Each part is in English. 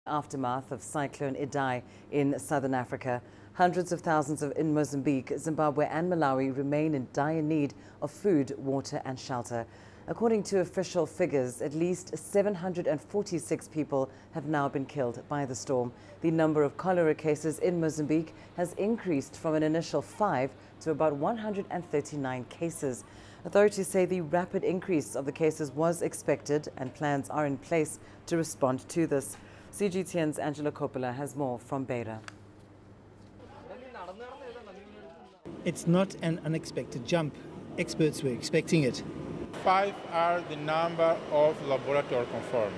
aftermath of Cyclone Idai in southern Africa. Hundreds of thousands in Mozambique, Zimbabwe and Malawi remain in dire need of food, water and shelter. According to official figures, at least 746 people have now been killed by the storm. The number of cholera cases in Mozambique has increased from an initial 5 to about 139 cases. Authorities say the rapid increase of the cases was expected and plans are in place to respond to this. CGTN's Angela Coppola has more from Beira. It's not an unexpected jump. Experts were expecting it. 5 are the number of laboratory confirmed.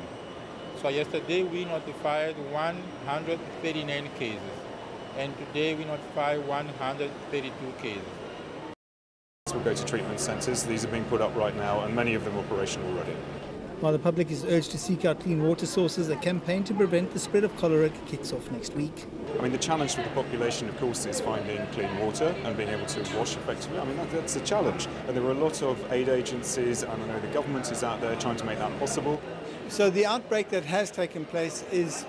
So yesterday we notified 139 cases, and today we notified 132 cases. We'll go to treatment centres. These are being put up right now, and many of them operational already. While the public is urged to seek out clean water sources, a campaign to prevent the spread of cholera kicks off next week. I mean, the challenge for the population, of course, is finding clean water and being able to wash effectively. I mean, that's a challenge. And there are a lot of aid agencies, and I know the government is out there trying to make that possible. So the outbreak that has taken place is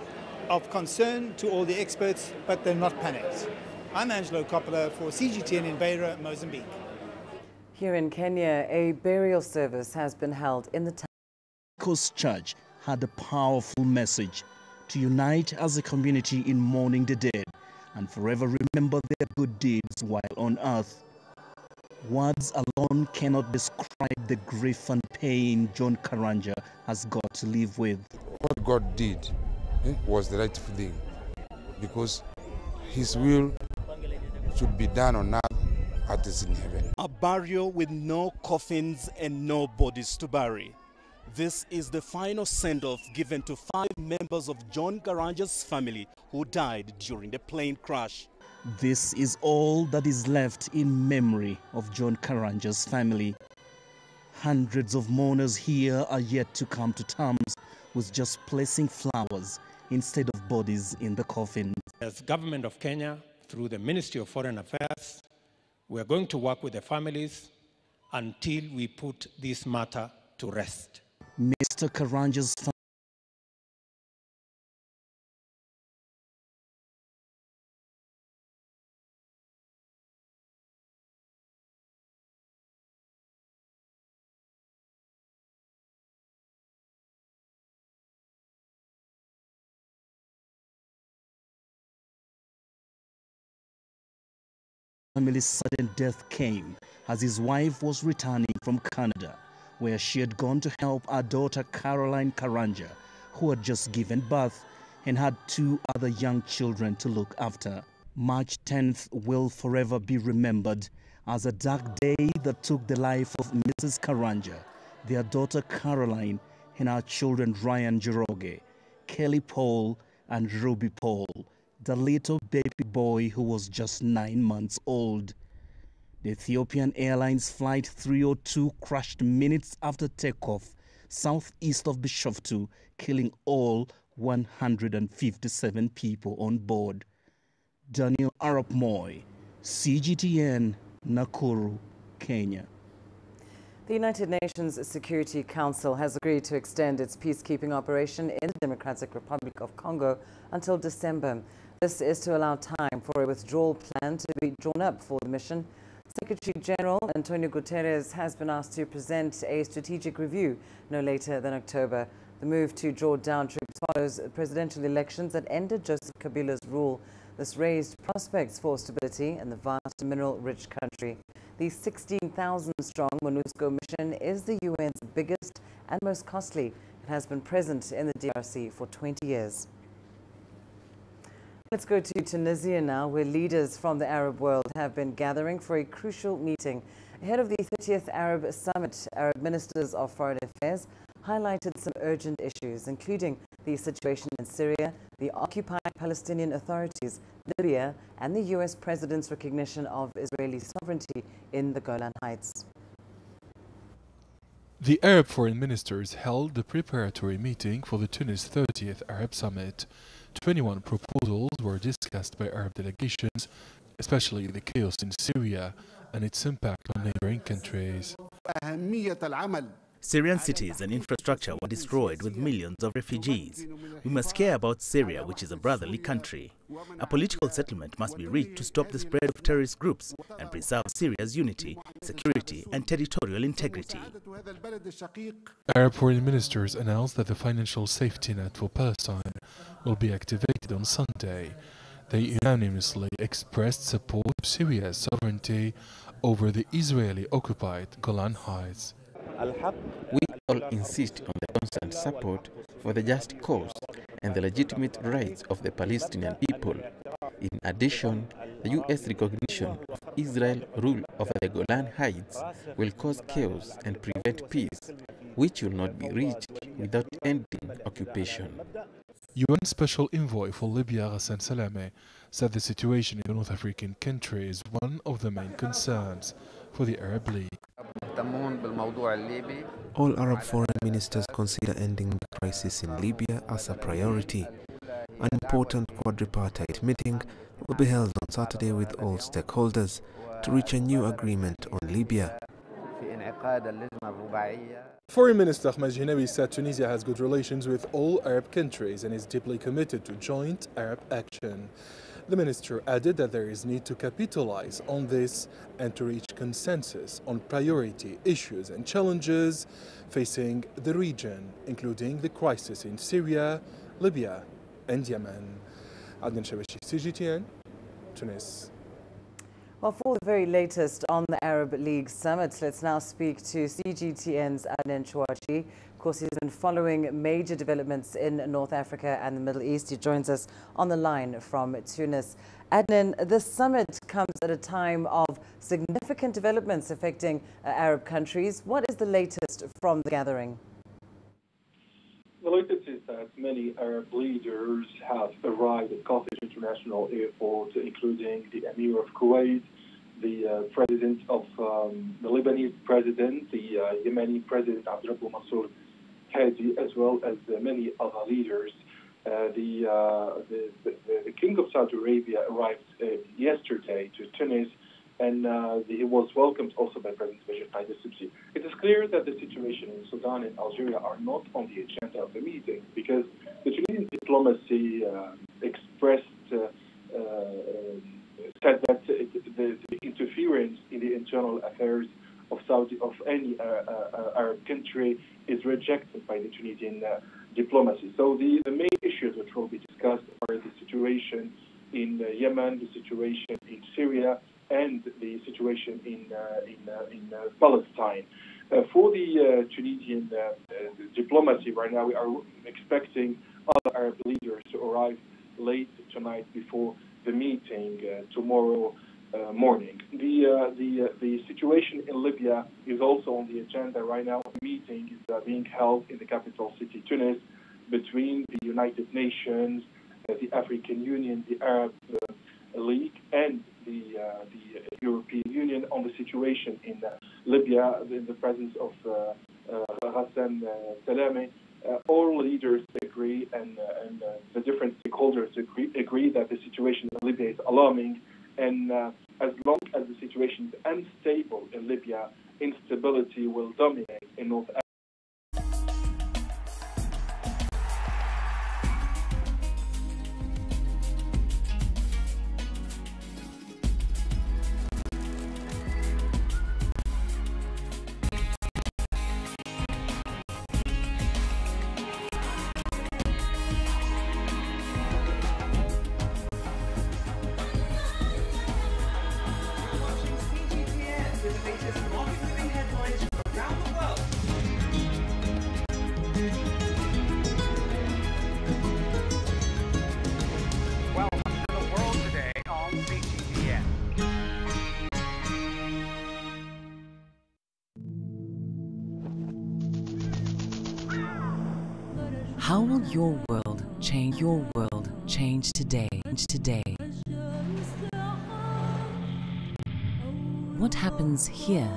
of concern to all the experts, but they're not panicked. I'm Angelo Coppola for CGTN in Beira, Mozambique. Here in Kenya, a burial service has been held in the town. Coast Church had a powerful message to unite as a community in mourning the dead and forever remember their good deeds while on earth. Words alone cannot describe the grief and pain John Karanja has got to live with. What God did was the right thing, because His will should be done on earth as it is in heaven. A burial with no coffins and no bodies to bury. This is the final send-off given to 5 members of John Karanja's family who died during the plane crash. This is all that is left in memory of John Karanja's family. Hundreds of mourners here are yet to come to terms with just placing flowers instead of bodies in the coffin. As Government of Kenya, through the Ministry of Foreign Affairs, we are going to work with the families until we put this matter to rest. Mr. Karanja's family's sudden death came as his wife was returning from Canada, where she had gone to help our daughter Caroline Karanja, who had just given birth and had 2 other young children to look after. March 10th will forever be remembered as a dark day that took the life of Mrs. Karanja, their daughter Caroline, and our children Ryan Joroge, Kelly Paul and Ruby Paul, the little baby boy who was just 9 months old. The Ethiopian Airlines Flight 302 crashed minutes after takeoff southeast of Bishoftu, killing all 157 people on board. Daniel Arap Moy, CGTN, Nakuru, Kenya. The United Nations Security Council has agreed to extend its peacekeeping operation in the Democratic Republic of Congo until December. This is to allow time for a withdrawal plan to be drawn up for the mission. Secretary General Antonio Guterres has been asked to present a strategic review no later than October. The move to draw down troops follows presidential elections that ended Joseph Kabila's rule. This raised prospects for stability in the vast mineral-rich country. The 16,000-strong MONUSCO mission is the UN's biggest and most costly. It has been present in the DRC for 20 years. Let's go to Tunisia now, where leaders from the Arab world have been gathering for a crucial meeting. Ahead of the 30th Arab Summit, Arab ministers of foreign affairs highlighted some urgent issues, including the situation in Syria, the occupied Palestinian authorities, Libya, and the U.S. president's recognition of Israeli sovereignty in the Golan Heights. The Arab foreign ministers held the preparatory meeting for the Tunis 30th Arab Summit. 21 proposals were discussed by Arab delegations, especially the chaos in Syria and its impact on neighboring countries. Syrian cities and infrastructure were destroyed with millions of refugees. We must care about Syria, which is a brotherly country. A political settlement must be reached to stop the spread of terrorist groups and preserve Syria's unity, security and territorial integrity. Arab foreign ministers announced that the financial safety net for Palestine will be activated on Sunday. They unanimously expressed support for Syria's sovereignty over the Israeli-occupied Golan Heights. We all insist on the constant support for the just cause and the legitimate rights of the Palestinian people. In addition, the U.S. recognition of Israel's rule over the Golan Heights will cause chaos and prevent peace, which will not be reached without ending occupation. UN Special Envoy for Libya, Hassan Salameh, said the situation in the North African country is one of the main concerns for the Arab League. All Arab foreign ministers consider ending the crisis in Libya as a priority. An important quadripartite meeting will be held on Saturday with all stakeholders to reach a new agreement on Libya. Foreign Minister Ahmed Jinawi said Tunisia has good relations with all Arab countries and is deeply committed to joint Arab action. The minister added that there is need to capitalize on this and to reach consensus on priority issues and challenges facing the region, including the crisis in Syria, Libya and Yemen. Adnan Shabashi, CGTN, Tunis. Well, for the very latest on the Arab League summit, let's now speak to CGTN's Adnan Shabashi. Of course, he's been following major developments in North Africa and the Middle East. He joins us on the line from Tunis. Adnan, this summit comes at a time of significant developments affecting Arab countries. What is the latest from the gathering? The latest is that many Arab leaders have arrived at Carthage International Airport, including the Emir of Kuwait, the president of the Lebanese president, the Yemeni president Abdurrahman Mansour Hadi, as well as many other leaders. The King of Saudi Arabia arrived yesterday to Tunis, and he was welcomed also by President Bashir al-Assad. It is clear that the situation in Sudan and Algeria are not on the agenda of the meeting because the Tunisian diplomacy said that the interference in the internal affairs of any Arab country is rejected by the Tunisian diplomacy. So the main issues which will be discussed are the situation in Yemen, the situation in Syria, and the situation in Palestine. For the Tunisian diplomacy right now, we are expecting other Arab leaders to arrive late tonight before the meeting tomorrow morning. The situation in Libya is also on the agenda right now. The meeting is being held in the capital city, Tunis, between the United Nations, the African Union, the Arab League, and the European Union on the situation in Libya in the presence of Hassan Salameh. All leaders agree and the different stakeholders agree that the situation in Libya is alarming, and as long as the situation is unstable in Libya, instability will dominate in North Africa. How will your world change today? What happens here?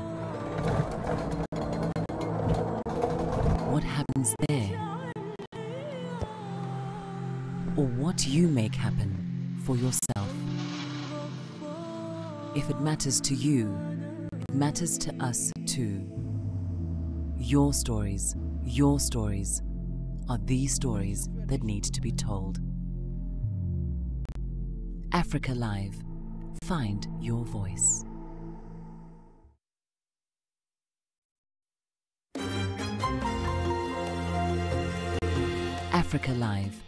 What happens there? Or what you make happen for yourself? If it matters to you, it matters to us too. Your stories are the stories that need to be told. Africa Live. Find your voice. Africa Live.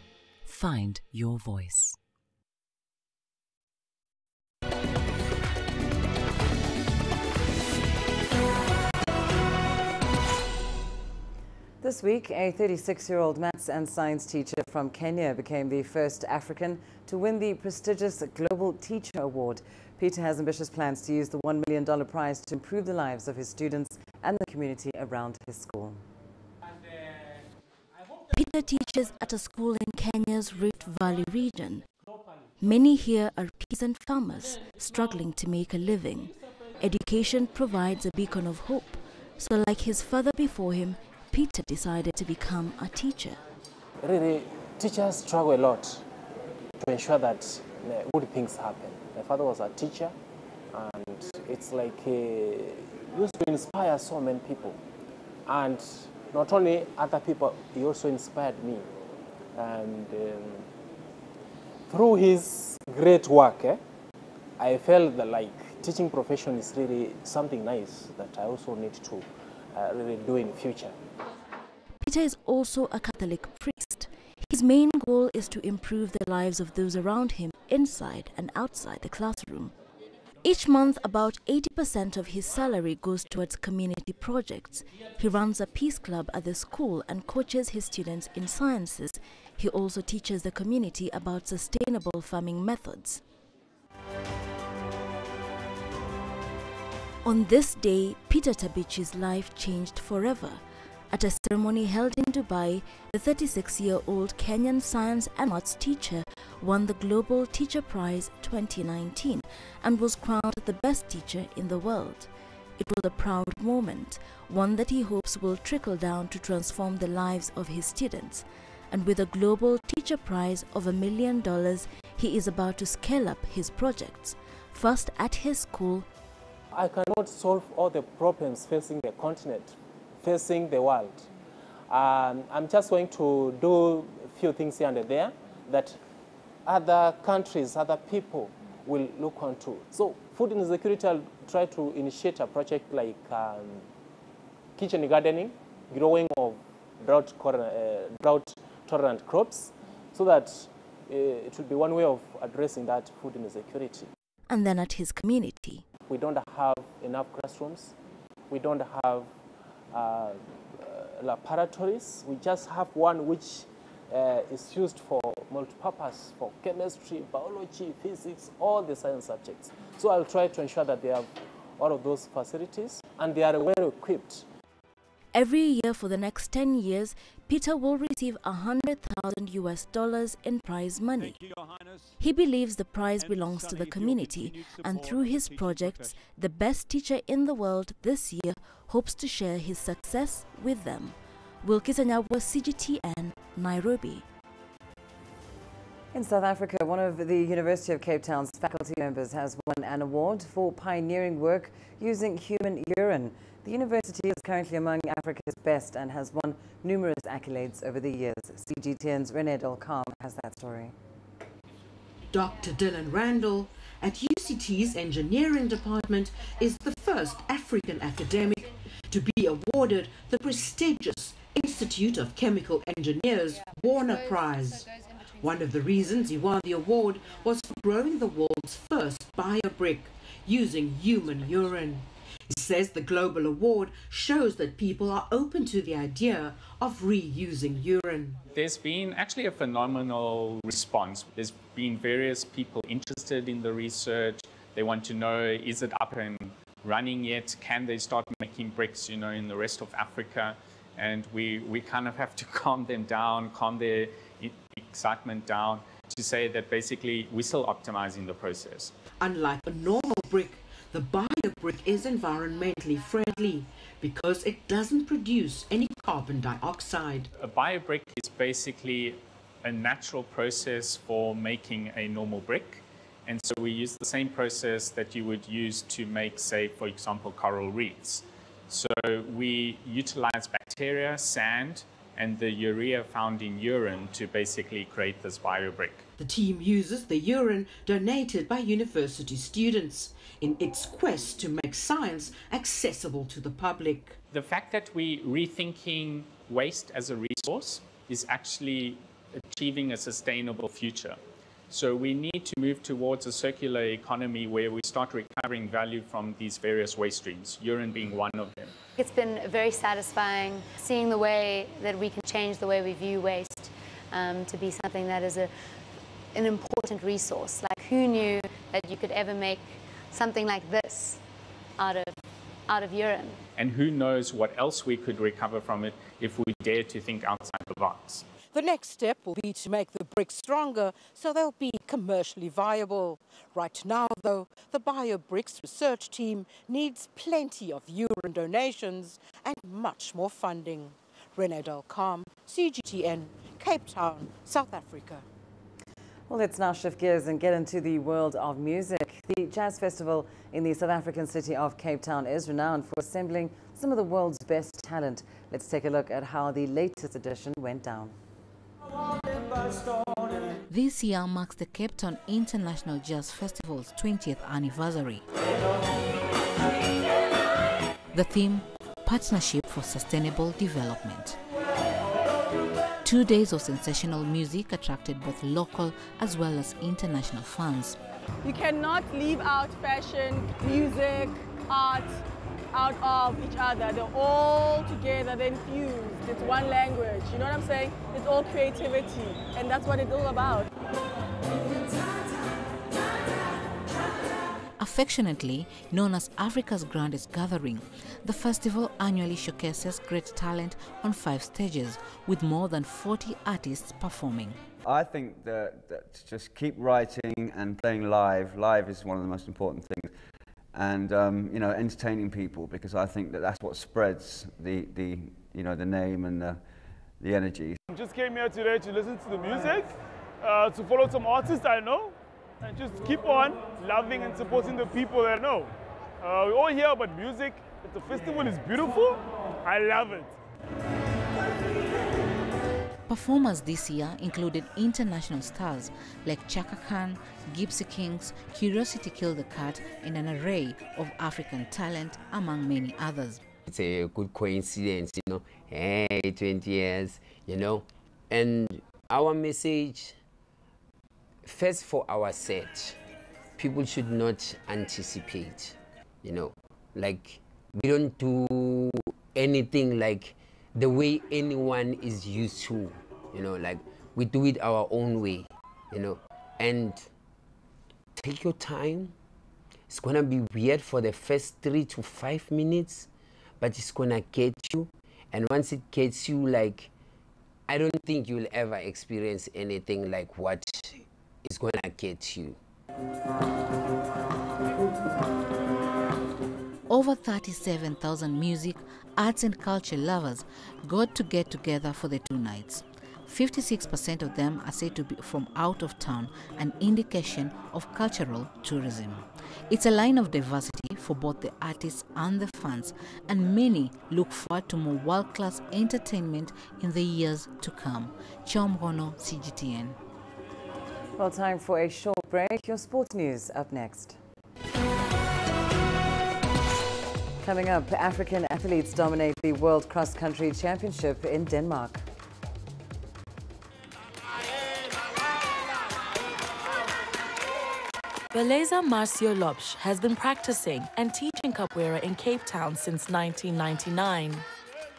Find your voice. This week, a 36-year-old maths and science teacher from Kenya became the first African to win the prestigious Global Teacher Award. Peter has ambitious plans to use the $1 million prize to improve the lives of his students and the community around his school. Peter teaches at a school in Kenya's Rift Valley region. Many here are peasant farmers struggling to make a living. Education provides a beacon of hope. So like his father before him, Peter decided to become a teacher. Really, teachers struggle a lot to ensure that good things happen. My father was a teacher, and it's like he used to inspire so many people. And not only other people, he also inspired me. And through his great work, I felt that like teaching profession is really something nice that I also need to really do in the future. Peter is also a Catholic priest. His main goal is to improve the lives of those around him inside and outside the classroom. Each month, about 80% of his salary goes towards community projects. He runs a peace club at the school and coaches his students in sciences. He also teaches the community about sustainable farming methods. On this day, Peter Tabichi's life changed forever. At a ceremony held in Dubai, the 36-year-old Kenyan science and maths teacher won the Global Teacher Prize 2019 and was crowned the best teacher in the world. It was a proud moment, one that he hopes will trickle down to transform the lives of his students. And with a Global Teacher Prize of $1 million, he is about to scale up his projects. First at his school, I cannot solve all the problems facing the continent, facing the world. I'm just going to do a few things here and there that other countries, other people will look onto. So food insecurity, I'll try to initiate a project like kitchen gardening, growing of drought-tolerant crops, so that it will be one way of addressing that food insecurity. And then at his community. We don't have enough classrooms. We don't have laboratories. We just have one which is used for multi-purpose, for chemistry, biology, physics, all the science subjects. So I'll try to ensure that they have all of those facilities and they are well equipped. Every year for the next 10 years, Peter will receive $100,000 in prize money. He believes the prize belongs to the community, and through his projects, the best teacher in the world this year hopes to share his success with them. Wilkis Anyabwa, CGTN, Nairobi. In South Africa, one of the University of Cape Town's faculty members has won an award for pioneering work using human urine. The university is currently among Africa's best and has won numerous accolades over the years. CGTN's Renee Delcam has that story. Dr. Dylan Randall at UCT's engineering department is the first African academic to be awarded the prestigious Institute of Chemical Engineers Warner Prize. One of the reasons he won the award was for growing the world's first biobrick using human urine. He says the global award shows that people are open to the idea of reusing urine. There's been actually a phenomenal response. There's been various people interested in the research. They want to know, is it up and running yet? Can they start making bricks, in the rest of Africa? And we kind of have to calm them down, calm their excitement down to say that basically we're still optimizing the process. Unlike a normal brick, the biobrick is environmentally friendly because it doesn't produce any carbon dioxide. A biobrick is basically a natural process for making a normal brick. And so we use the same process that you would use to make, say, for example, coral reefs. So we utilize bacteria, sand, and the urea found in urine to basically create this biobrick. The team uses the urine donated by university students in its quest to make science accessible to the public. The fact that we're rethinking waste as a resource is actually achieving a sustainable future. So we need to move towards a circular economy where we start recovering value from these various waste streams, urine being one of them. It's been very satisfying seeing the way that we can change the way we view waste to be something that is an important resource. Like, who knew that you could ever make something like this out of urine? And who knows what else we could recover from it if we dare to think outside the box. The next step will be to make the bricks stronger so they'll be commercially viable. Right now, though, the BioBricks research team needs plenty of urine donations and much more funding. Renee Delcam, CGTN, Cape Town, South Africa. Well, let's now shift gears and get into the world of music. The Jazz Festival in the South African city of Cape Town is renowned for assembling some of the world's best talent. Let's take a look at how the latest edition went down. This year marks the Cape Town International Jazz Festival's 20th anniversary. The theme, Partnership for Sustainable Development. 2 days of sensational music attracted both local as well as international fans. You cannot leave out fashion, music, art out of each other. They're all together, they're infused. It's one language, you know what I'm saying? It's all creativity, and that's what it's all about. Affectionately known as Africa's grandest gathering, the festival annually showcases great talent on 5 stages, with more than 40 artists performing. I think that just keep writing and playing live. Live is one of the most important things. And you know, entertaining people, because I think that that's what spreads the name and the energy. I just came here today to listen to the music, to follow some artists I know, and just keep on loving and supporting the people that I know. We're all here about music. The festival is beautiful. I love it. Performers this year included international stars like Chaka Khan, Gypsy Kings, Curiosity Killed the Cat, and an array of African talent, among many others. It's a good coincidence, you know, hey, 20 years, you know, and our message, first for our set, people should not anticipate, you know, like we don't do anything like the way anyone is used to, you know, like we do it our own way, you know, and take your time. It's gonna be weird for the first 3 to 5 minutes, but it's gonna get you, and once it gets you, like, I don't think you'll ever experience anything like what is gonna get you. Over 37,000 music, arts and culture lovers got to get together for the 2 nights. 56% of them are said to be from out of town, an indication of cultural tourism. It's a line of diversity for both the artists and the fans, and many look forward to more world-class entertainment in the years to come. Chomgono, CGTN. Well, time for a short break. Your sports news up next. Coming up, African athletes dominate the World Cross Country Championship in Denmark. Beleza Marcio Lopes has been practicing and teaching capoeira in Cape Town since 1999.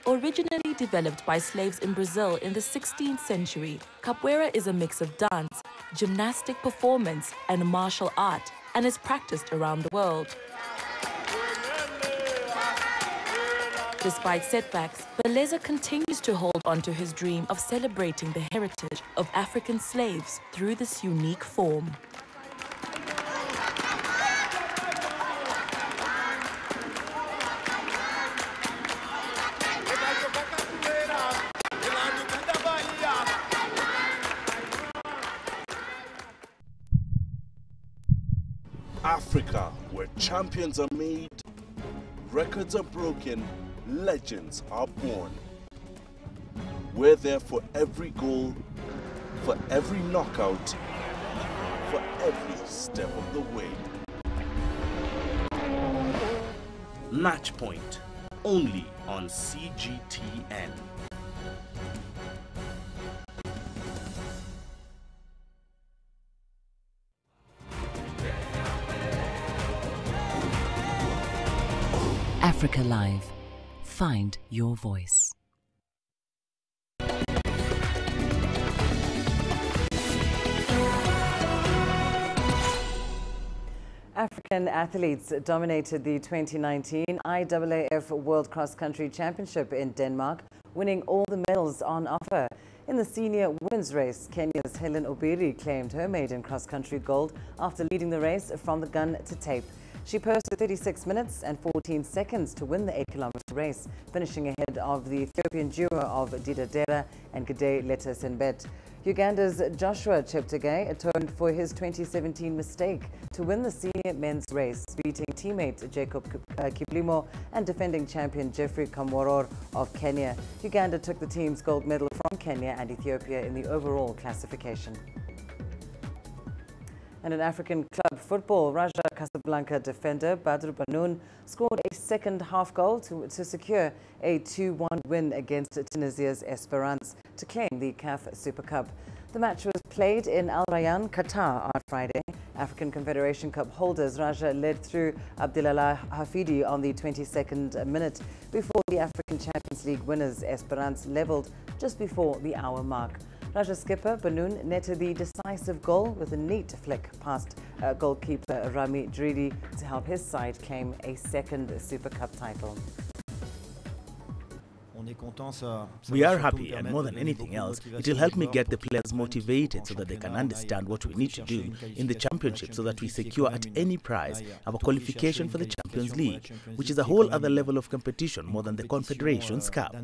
Originally developed by slaves in Brazil in the 16th century, capoeira is a mix of dance, gymnastic performance, and martial art, and is practiced around the world. Despite setbacks, Beleza continues to hold on to his dream of celebrating the heritage of African slaves through this unique form. Africa, where champions are made, records are broken, legends are born. We're there for every goal, for every knockout, for every step of the way. Match Point, only on CGTN. Africa Live. Find your voice. African athletes dominated the 2019 IAAF World Cross Country Championship in Denmark, winning all the medals on offer. In the senior women's race, Kenya's Helen Obiri claimed her maiden cross-country gold after leading the race from the gun to tape. She posted 36 minutes and 14 seconds to win the 8-kilometer race, finishing ahead of the Ethiopian duo of Didadera and Gede Letesenbet. Uganda's Joshua Cheptegei atoned for his 2017 mistake to win the senior men's race, beating teammate Jacob Kiplimo and defending champion Jeffrey Kamworor of Kenya. Uganda took the team's gold medal from Kenya and Ethiopia in the overall classification. And in African club football, Raja Casablanca defender Badru Banoun scored a second-half goal to secure a 2-1 win against Tunisia's Esperance to claim the CAF Super Cup. The match was played in Al Rayyan, Qatar on Friday. African Confederation Cup holders Raja led through Abdelallah Hafidi on the 22nd minute before the African Champions League winners Esperance levelled just before the hour mark. Raja skipper Banoun netted the decisive goal with a neat flick past goalkeeper Rami Dridi to help his side claim a second Super Cup title. We are happy, and more than anything else, it will help me get the players motivated so that they can understand what we need to do in the championship so that we secure at any price our qualification for the Champions League, which is a whole other level of competition more than the Confederations Cup.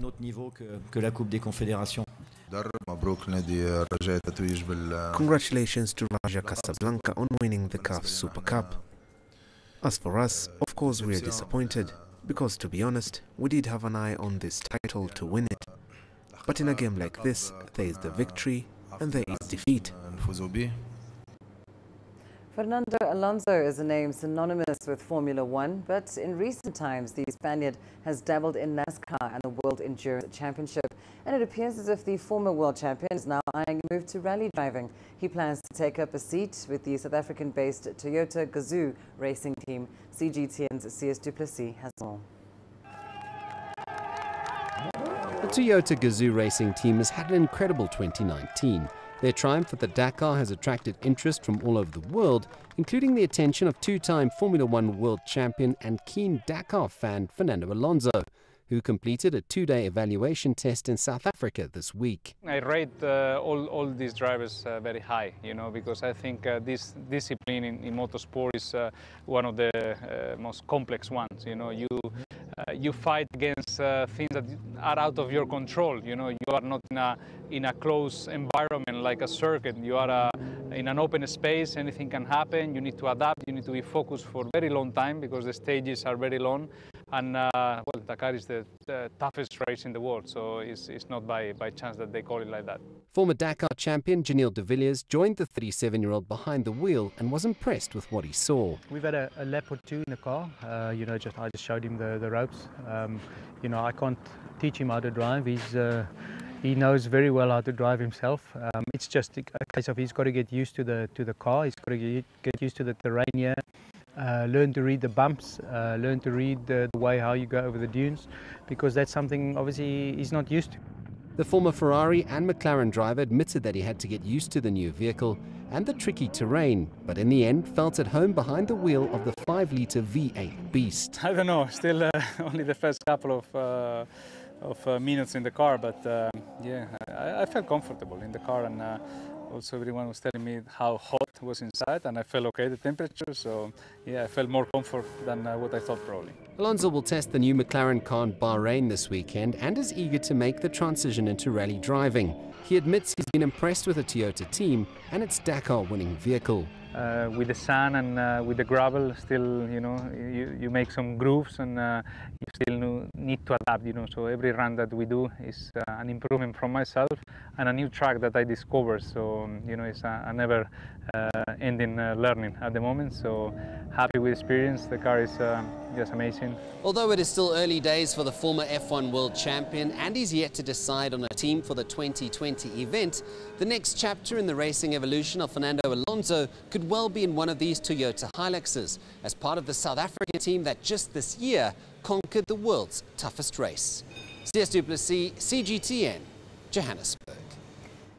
Congratulations to Raja Casablanca on winning the CAF Super Cup. As for us, of course we are disappointed, because to be honest, we did have an eye on this title to win it. But in a game like this, there is the victory and there is defeat. Fernando Alonso is a name synonymous with Formula One, but in recent times the Spaniard has dabbled in NASCAR and the World Endurance Championship, and it appears as if the former world champion is now eyeing a move to rally driving. He plans to take up a seat with the South African-based Toyota Gazoo racing team. CGTN's CS Duplessis has more. The Toyota Gazoo racing team has had an incredible 2019. Their triumph at the Dakar has attracted interest from all over the world, including the attention of two-time Formula One world champion and keen Dakar fan Fernando Alonso, who completed a 2-day evaluation test in South Africa this week. I rate all these drivers very high, because I think this discipline in motorsport is one of the most complex ones. You fight against things that are out of your control. You are not in a closed environment like a circuit. You are in an open space. Anything can happen. You need to adapt. You need to be focused for a very long time because the stages are very long. And well, Dakar is the toughest race in the world, so it's not by chance that they call it like that. Former Dakar champion Janil de Villiers joined the 37-year-old behind the wheel and was impressed with what he saw. We've had a lap or two in the car. I just showed him the ropes. I can't teach him how to drive. He knows very well how to drive himself. It's just a case of he's got to get used to the car. He's got to get used to the terrain here. Learn to read the bumps, learn to read the way how you go over the dunes, because that's something obviously he's not used to. The former Ferrari and McLaren driver admitted that he had to get used to the new vehicle and the tricky terrain, but in the end felt at home behind the wheel of the 5-litre V8 beast. I don't know, still only the first couple of minutes in the car, but yeah, I felt comfortable in the car, and also everyone was telling me how hot it was inside, and I felt okay, the temperature, so yeah, I felt more comfort than what I thought probably. Alonso will test the new McLaren car in Bahrain this weekend and is eager to make the transition into rally driving. He admits he's been impressed with the Toyota team and its Dakar-winning vehicle. With the sand and with the gravel, still, you know, you make some grooves and you still need to adapt, you know. So every run that we do is an improvement from myself and a new track that I discover. So, you know, it's a never ending learning at the moment. So happy with the experience. The car is just amazing. Although it is still early days for the former F1 world champion and he's yet to decide on a team for the 2020 event, the next chapter in the racing evolution of Fernando Alonso could well be in one of these Toyota Hiluxes as part of the South African team that just this year conquered the world's toughest race. CS Duplessis, CGTN, Johannesburg.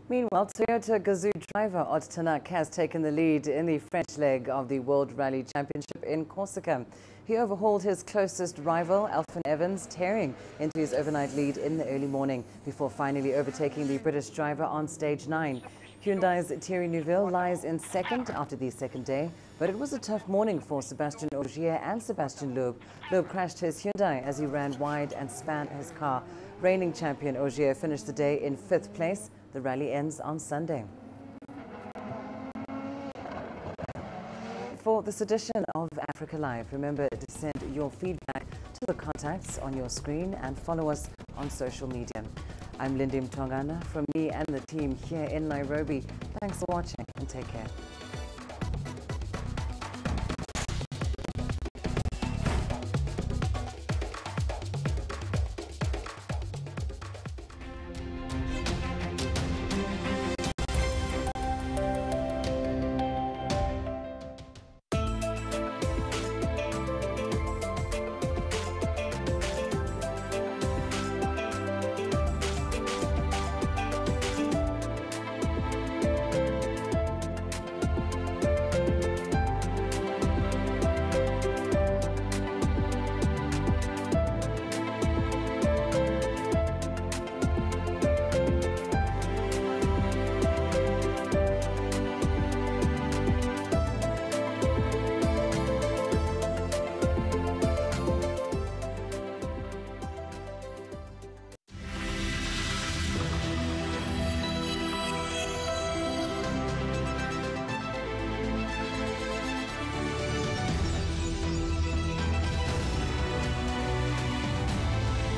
Meanwhile, Toyota Gazoo driver Ott Tanak has taken the lead in the French leg of the World Rally Championship in Corsica. He overhauled his closest rival, Alfyn Evans, tearing into his overnight lead in the early morning before finally overtaking the British driver on stage 9. Hyundai's Thierry Neuville lies in second after the second day, but it was a tough morning for Sébastien Ogier and Sébastien Loeb. Loeb crashed his Hyundai as he ran wide and span his car. Reigning champion Ogier finished the day in 5th place. The rally ends on Sunday. For this edition of Africa Live, remember to send your feedback to the contacts on your screen and follow us on social media. I'm Lindy Mtongana from me and the team here in Nairobi. Thanks for watching and take care.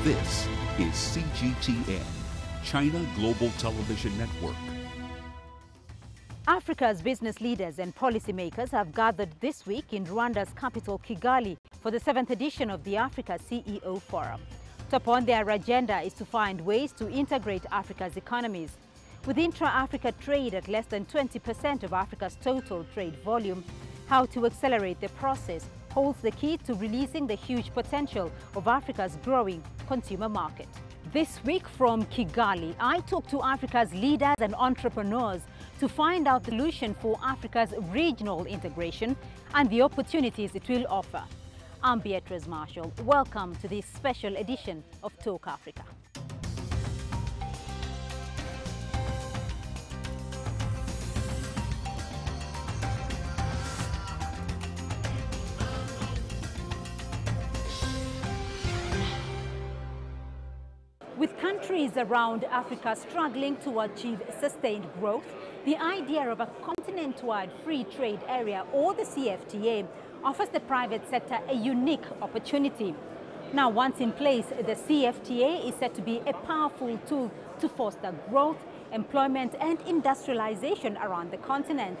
This is CGTN, China Global Television Network. Africa's business leaders and policymakers have gathered this week in Rwanda's capital, Kigali, for the 7th edition of the Africa CEO Forum. Top on their agenda is to find ways to integrate Africa's economies. With intra-Africa trade at less than 20% of Africa's total trade volume, how to accelerate the process holds the key to releasing the huge potential of Africa's growing consumer market. This week from Kigali, I talk to Africa's leaders and entrepreneurs to find out the solution for Africa's regional integration and the opportunities it will offer. I'm Beatrice Marshall. Welcome to this special edition of Talk Africa. With countries around Africa struggling to achieve sustained growth, the idea of a continent-wide free trade area, or the CFTA, offers the private sector a unique opportunity. Now, once in place, the CFTA is set to be a powerful tool to foster growth, employment and industrialization around the continent.